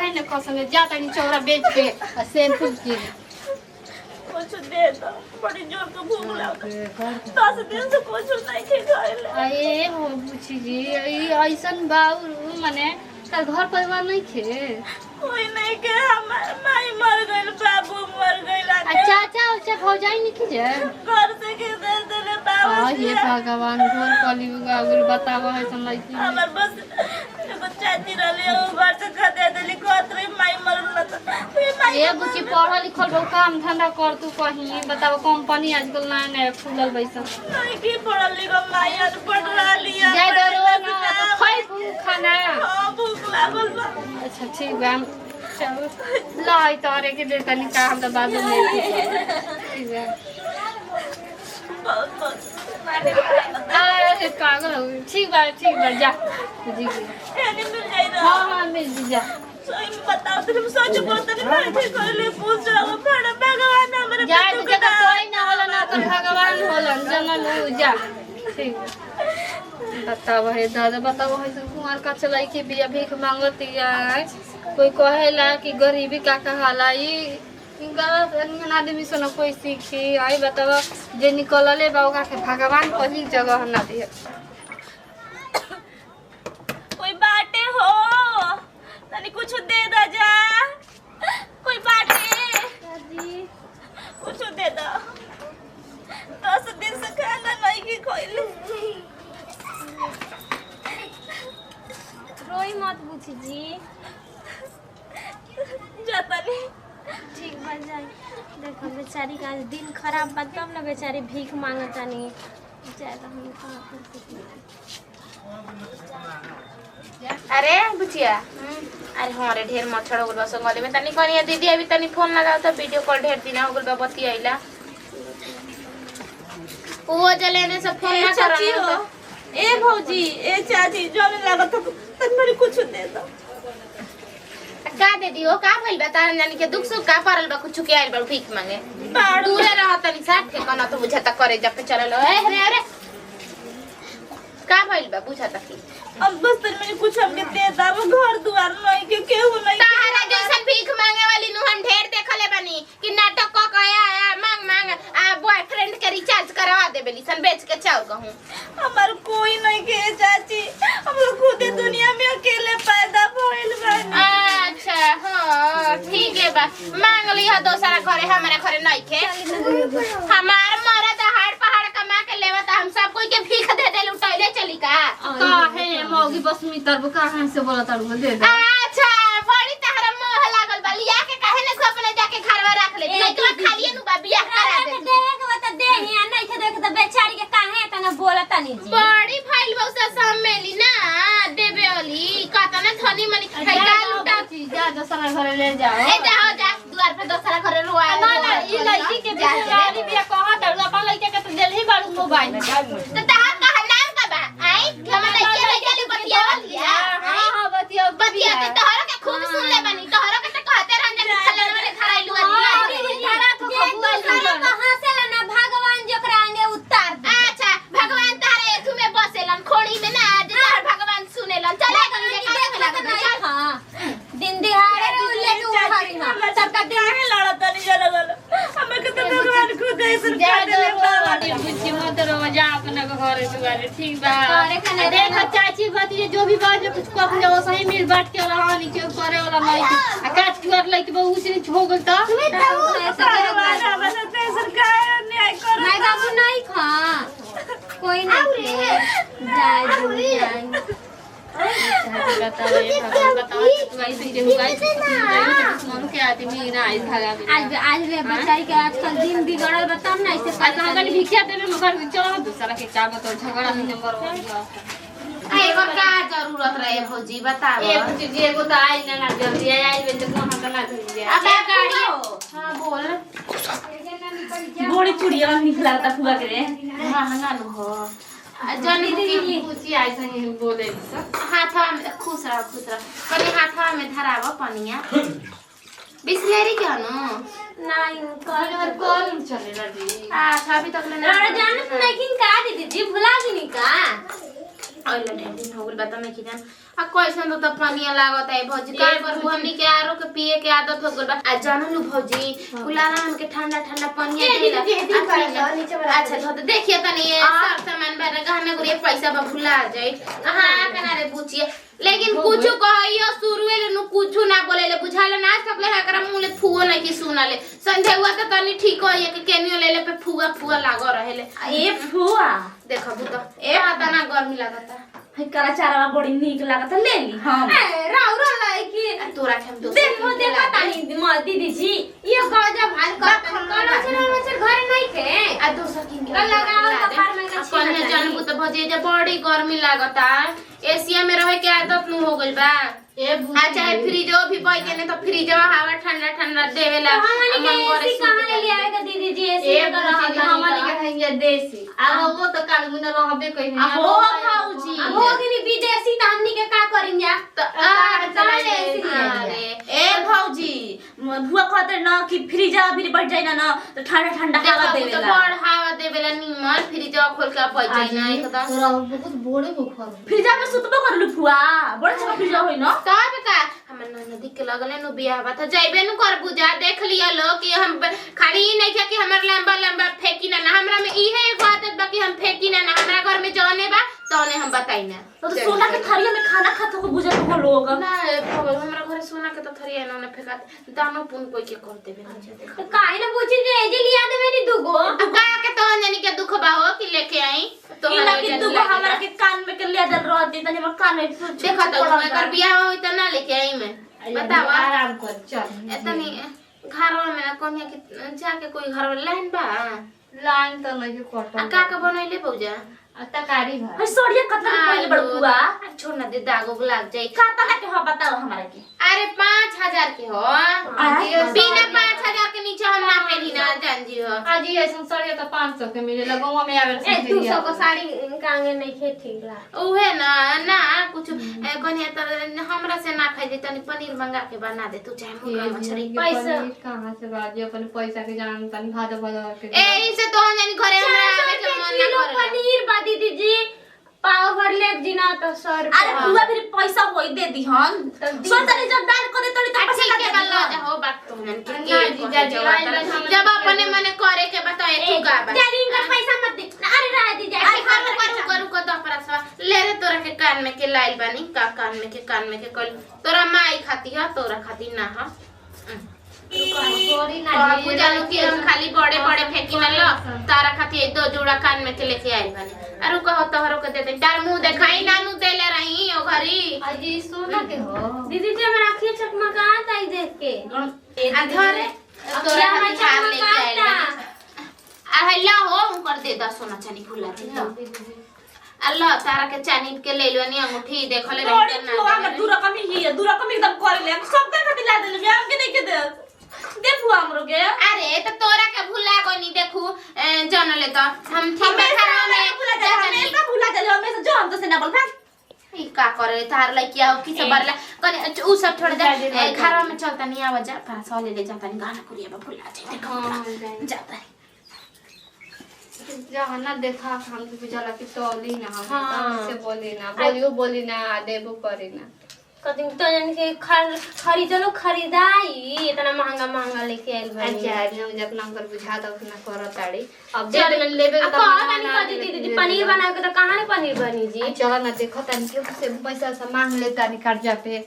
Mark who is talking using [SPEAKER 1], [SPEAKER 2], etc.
[SPEAKER 1] है ना कसम जा तनी चौरा बेच के और शैम्पू की
[SPEAKER 2] कुछ दे दो, बड़ी जोर के भूख लगा 10 दिन से कुछ नहीं खाइले।
[SPEAKER 1] अरे हो बुची जी ऐसन बाऊ माने तार घर परिवार नहीं खे
[SPEAKER 2] कोई नहीं के हमार माई मर गइल, बाबू मर गइल।
[SPEAKER 1] चाचा उचा भौजाई नहीं खे
[SPEAKER 2] घर से के दे देले बाबू।
[SPEAKER 1] ये भगवान घोर कलयुग आगुल बतावा है सन लइकी
[SPEAKER 2] हमर बस एगो चाची रहले ओ घर से खा दे देली कोतरे माई मरल त
[SPEAKER 1] ये बुची पढ़ल लिखल बहु काम धंधा कर तू कहीं बताओ कंपनी आजकल नया नया खुलल बैसन
[SPEAKER 2] नहीं की पढ़ल लिखल माई आज पढ़ रही है।
[SPEAKER 1] जाय दरो ना तो खाई खाना
[SPEAKER 2] हां भूख लागल बा।
[SPEAKER 1] अच्छा ठीक बा चलो लाई तोरे के दे तनी का हम तो बाद में ठीक है अरे पागल हो ठीक बा जा जी
[SPEAKER 2] एने मिल जाई ना।
[SPEAKER 1] हां मिल जा
[SPEAKER 2] सही में बताओ तुम सोच बहुत नहीं बैठे कर ले पूछ रहा बड़ा भगवान हमरे
[SPEAKER 1] जा तो जगह कोई ना होला ना तो भगवान होलन जनल हो जा ठीक बताओ है दादा बताओ है कुमार का चलाई के बिया भीख मांगती है कोई कहेला कि गरीबी का कहाला ई गलत आदमी से न कोई सीखी आई बताओ जे निकलले बाबा के भगवान कहीं जगह ना दे
[SPEAKER 2] कोई बाटे हो तनी कुछ दे दा जा कोई बाटे
[SPEAKER 1] दादी
[SPEAKER 2] कुछ दे दा 10 दिन से खाना नहीं की खोइले।
[SPEAKER 3] रोई मत बुची जी
[SPEAKER 2] जाता नहीं
[SPEAKER 3] ठीक बन जाए। देखो बेचारी का आज दिन खराब बा तब ना बेचारी भीख मांगता नहीं ज्यादा हम कहाँ कर सकते।
[SPEAKER 4] अरे बुचिया अरे हमारे ढेर मच्छर हो गल बा संगले में तनी कनिया दीदी अभी तनी फोन लगाओ तो वीडियो कॉल ढेर दिन हो गल बा बती आइला वो जलेने से फोन ना
[SPEAKER 2] चाची
[SPEAKER 4] करना
[SPEAKER 2] हो ए भौजी ए चाची जो लागत तन मेरे कुछ दे दो।
[SPEAKER 4] का दे दियो का भइल बा तारन जानी के दुख सुख का परल बा कुछ के आइल बा भीख मांगे दूरे रह तनी साथ के कना तो बुझाता करे जब पे चललो ए अरे का भइल बा बुझाता की
[SPEAKER 2] अब बस तन मेरे कुछ हमके दे दा वो घर दुआर नहीं के केहू नहीं
[SPEAKER 4] तारा जैसन भीख मांगे वाली नु हम ढेर देखले बानी कि नाटक को कया आया मांग आ बॉयफ्रेंड के रिचार्ज करवा दे बेली सन बेच के चाउ कहूं
[SPEAKER 2] हमार कोई नहीं के चाची हम लोग खुद दुनिया में अकेले पैदा भइल बानी।
[SPEAKER 4] अच्छा हां ठीक है बा मांग लिया दोसरा घरे हमारे घरे नहीं के हमार मरद हाड़ पहाड़ कमा के लेवत हम सब कोई के भीख दे दे लुटैले चली का
[SPEAKER 1] काहे मौगी बस मी तरब कहां से बोला तारू दे दे
[SPEAKER 4] अच्छा बड़ी तहरा मोह लागल बा लिया के काहे ने सब अपने जाके घरवा रख ले नहीं तो खालिए नु बा बियाह करा दे
[SPEAKER 3] देवे के बता दे हिया नहीं के देख त बेचारी के काहे तना बोलता नहीं जी
[SPEAKER 4] बड़ी फाइल बहुसा सब मेली ना देबे वाली कहता ना धनी मनी खैला लुटा
[SPEAKER 1] जा दोसरा घरे ले जाओ
[SPEAKER 4] ए जाओ जा द्वार पे दोसरा घरे रुआ
[SPEAKER 1] ना ना ई लड़की के बेचारी बिया कहां तारू अपन लड़के के तो देल ही बारू मोबाइल
[SPEAKER 4] तो तहार का नाम का बा आई हम लइके लइके बतियावल लिया
[SPEAKER 1] हां बतिया
[SPEAKER 4] बतिया के तोहरा के खूब सुन ले बनी तोहरा के त कहते रहन जे खलन वाले धराइलु
[SPEAKER 3] कहां से ना भगवान जोकरा आगे उतार दे।
[SPEAKER 4] अच्छा भगवान तारे एथु में बसेलन खोड़ी में ना जे तार भगवान सुनेलन चले गन जे काहे लागत
[SPEAKER 3] हां दिन दिहाड़े उल्ले तू उठाई हां
[SPEAKER 2] सबका काहे लड़त नहीं जरा गल हमें के तो भगवान खुद ऐसे
[SPEAKER 1] जा
[SPEAKER 2] कर देले बाबा।
[SPEAKER 1] बुच्ची मत रो जा अपना घरे दुआरे ठीक बा
[SPEAKER 3] घरे खाने
[SPEAKER 1] देख चाची भतीजे जो भी बात कुछ कह दे वो सही मिल बांट के रहा नहीं के करे वाला नहीं आ काट कर लई के बहुत से हो गल त
[SPEAKER 2] भगवान हमारे पे सरकार न्याय करो।
[SPEAKER 3] नहीं बाबू नहीं खा कोई नहीं खे जाए दुनिया
[SPEAKER 1] बताओ ये भगवान बताओ तू ऐसे ही हुआ दुश्मन के आदमी ना इस धागा में
[SPEAKER 3] आज रे बेचारी के आजकल दिन बिगड़ल बा तब ना ऐसे
[SPEAKER 1] आज अगर भिक्षा देवे मगर चलो दूसरा के का बताओ झगड़ा नहीं नंबर 1
[SPEAKER 4] एगो का जरूरत रहे भौजी बताओ
[SPEAKER 1] ए बुच्ची जी एगो त आई ना जल्दी आई बे तो कहां का ना धरी
[SPEAKER 4] अब गाड़ी हो हां बोल
[SPEAKER 2] बड़ी चुड़िया निकला था फुआ के रे
[SPEAKER 4] महंगा नु हो
[SPEAKER 1] जनी दीदी बुच्ची आई सही बोले सब
[SPEAKER 4] हाथवा में खुश रह कनी हाथवा में धरावा पनिया बिस्लेरी के न
[SPEAKER 3] नहीं
[SPEAKER 1] कल कल चलेला जी
[SPEAKER 4] अभी तक ले
[SPEAKER 3] अरे जानत नहीं कि का दीदी जी भुला गनी का
[SPEAKER 4] ओइला ढेर दिन हो गइल बता नहीं कि जान आ कैसन तो पानिया लागत है भौजी का करबू हमनी के आरो के पिए के आदत हो गइल बा आ जानलू भौजी कुलारा हमके ठंडा ठंडा पानिया देला अच्छा तो देखिए तनी ये सब सामान बारे गहना गुरिया पैसा बा भुला जाई हां कना रे पूछिए लेकिन कुछ कहियो शुरुए ले नु कुछ ना बोलेले बुझाले ना सकले एकरा मुंह ले फुओ नहीं कि सुनाले संधे हुआ तो तनी ठीक हो ये के केनियो ले पे फुआ फुआ लागो रहेले
[SPEAKER 2] ए फुआ
[SPEAKER 4] देखबू तो ए आता ना गर्मी लागता
[SPEAKER 2] है करा चारवा बड़ी नीक लागत ले ली हम
[SPEAKER 3] राउरा लाइकी
[SPEAKER 4] तोरा के हम दोस्त
[SPEAKER 3] देखो तानी दीदी जी ये गजब हाल कर घर नहीं के
[SPEAKER 4] आ दोसर किन के
[SPEAKER 3] लगाओ कपार में का
[SPEAKER 4] कन्या जानबू तो भजे जे बड़ी गर्मी लागता एशिया में रहे के आदत नु हो गइल बा
[SPEAKER 1] ए
[SPEAKER 4] चाहे फ्रिजो भी बैठे ने तो फ्रिजवा हवा ठंडा ठंडा देवेला
[SPEAKER 3] हमनी के एसी कहां ले आए का दीदी जी एसी
[SPEAKER 1] ए हमनी के खाएंगे देसी आ वो तो काल मुना रहबे कहीं
[SPEAKER 2] हो भाऊजी
[SPEAKER 3] हो कि विदेशी त हमनी के का करेंगे
[SPEAKER 4] तो
[SPEAKER 3] अरे
[SPEAKER 2] ए भाऊजी भुआ कहते ना कि फ्रिजा भी बैठ जाए ना तो ठंडा ठंडा हवा
[SPEAKER 4] तो
[SPEAKER 2] देवेला
[SPEAKER 4] बड़ हवा देवेला निमन फ्रिजवा खोल के बैठ जाई ना एकदम
[SPEAKER 1] तोरा बहुत बड़े बुखार
[SPEAKER 2] फ्रिजा में सुतबो करलु फुआ बड़ा छोटा फ्रिजा होई ना
[SPEAKER 4] तब का हमर ननदी के लगले नु बियाह बा त जइबे नु कर बुझा देख लिया लो कि हम खाली ई नहीं है कि हमर लंबा लंबा फेंकी ना हमरा में ई है एक आदत बा कि हम फेंकी ना हमरा घर में जौने बा तौने हम बताई ना
[SPEAKER 2] तो सोना के थारिया में खाना खाते हो बुझत हो लोग
[SPEAKER 4] ना भगवान हमरा घरे सोना के त थरिया ना फेंका दानो पुन कोई के कर देबे ना जे
[SPEAKER 3] तो काहे ना पूछी रे जे लिया दे मेरी दुगो
[SPEAKER 4] का के तो जानी के दुख बा हो कि लेके आई तो
[SPEAKER 2] इला के दुगो हमरा के कान में के ले दल रहती तनी हमर कान में
[SPEAKER 4] देखा तो एकर बियाह होई त ना लेके आई मैं बतावा
[SPEAKER 1] आराम कर चल
[SPEAKER 4] एतनी घर में ना कोनिया के जाके कोई घर में लाइन बा
[SPEAKER 1] लाइन तो नहीं कटल
[SPEAKER 4] आ का बनैले बौजा
[SPEAKER 1] तकारी भात
[SPEAKER 2] है सोड़िया कतला पहले बड़ फुआ
[SPEAKER 4] छोड़ ना दे दागो लग जाई
[SPEAKER 2] कतला के हो बताओ हमरा के
[SPEAKER 4] अरे 5000 के हो बिना 5000 के नीचे हम ना पहनी ना जानजी हो
[SPEAKER 1] आज ये संसारिया तो 500 के मिले लगवा में आवे
[SPEAKER 3] ए 200 को साड़ी कांगे नहीं खे ठीक ला
[SPEAKER 4] उहे ना ना कुछ कोनिया त हमरा से ना खाई दे तनी पनीर मंगा के बना दे तू चाहे मुर्गा मछली
[SPEAKER 1] पैसा कहां से बाजी अपन पैसा के जान तनी भाजा भाजा के
[SPEAKER 4] ए इसे तो जानी घरे हमरा आवे के मन ना करे
[SPEAKER 3] पनीर बा दीदी जी पाव भर ले जिना तो 100
[SPEAKER 2] अरे फुआ फिर पैसा होई दे दी हम सोचनी जब दान करे तड़ी तो पैसा
[SPEAKER 4] ठीक है
[SPEAKER 2] लगा
[SPEAKER 4] बल्ला जा हो बात तो मन के
[SPEAKER 1] ना जीजा जी,
[SPEAKER 4] जब अपने मने करे के बताए तू का बा
[SPEAKER 3] डैडी इनका पैसा मत दे अरे रह दीजिए
[SPEAKER 4] अरे करू को तो परसवा ले रे तोरा के कान में के लाइल बानी का कान में के कल तोरा माई खाती है तोरा खाती ना हा
[SPEAKER 1] सॉरी ना
[SPEAKER 4] बाबू जानू कि हम खाली बड़े बड़े फेंकी ना लो तारा खाती दो जोड़ा कान में के लेके आई बानी अरु कहो तोहरो के दे दे तार मुंह देखाई नानू देले रही ओ घरी
[SPEAKER 1] अजी सोना के हो
[SPEAKER 3] दीदी जी हमरा आंखें चकमकात आई देख के
[SPEAKER 4] आ धरे तोरा खाती हार लेके आई बानी आ हल्ला हो उनकर दे दा सोना चानी फुला दे अल्लाह तारा के चानी के ले लेनी अंगूठी देखले
[SPEAKER 2] बड़ी
[SPEAKER 4] रही
[SPEAKER 2] फुआ
[SPEAKER 4] ना
[SPEAKER 2] में दूरा कमी ही है दूरा कमी एकदम करे ले सब के खातिर ला देले हम के नहीं के दे दे फुआ हमरो के
[SPEAKER 4] अरे तो तोरा के भुला गनी देखू जानले तो हम ठीक
[SPEAKER 2] हमेशा
[SPEAKER 4] है में
[SPEAKER 2] भुला जा हमेशा भुला जा हमेशा जो हम तो से ना बोल भाग
[SPEAKER 4] ई का करे तार लइकिया हो किसे बरला कने उ सब छोड़ जा घर में चलता नहीं आवा जा पास वाले ले जाता नहीं गाना कुरिया में भुला जाए देखो जाता है
[SPEAKER 1] जहाँ ना देखा हम के बुझाला कि तोली ना हम से बोली ना देबो करे ना
[SPEAKER 3] कदी तो जान के खरीदलो खरीदाई इतना महंगा महंगा लेके आइल बानी
[SPEAKER 1] अच्छा हम जितना कर बुझा दो उतना कर ताड़ी अब दे दे लेबे
[SPEAKER 3] अब कहा नहीं कदी दीदी पनीर बना के तो कहां ने पनीर बनी जी
[SPEAKER 1] चलो ना देखो तनी के से पैसा से मांग ले तानी कर्जा पे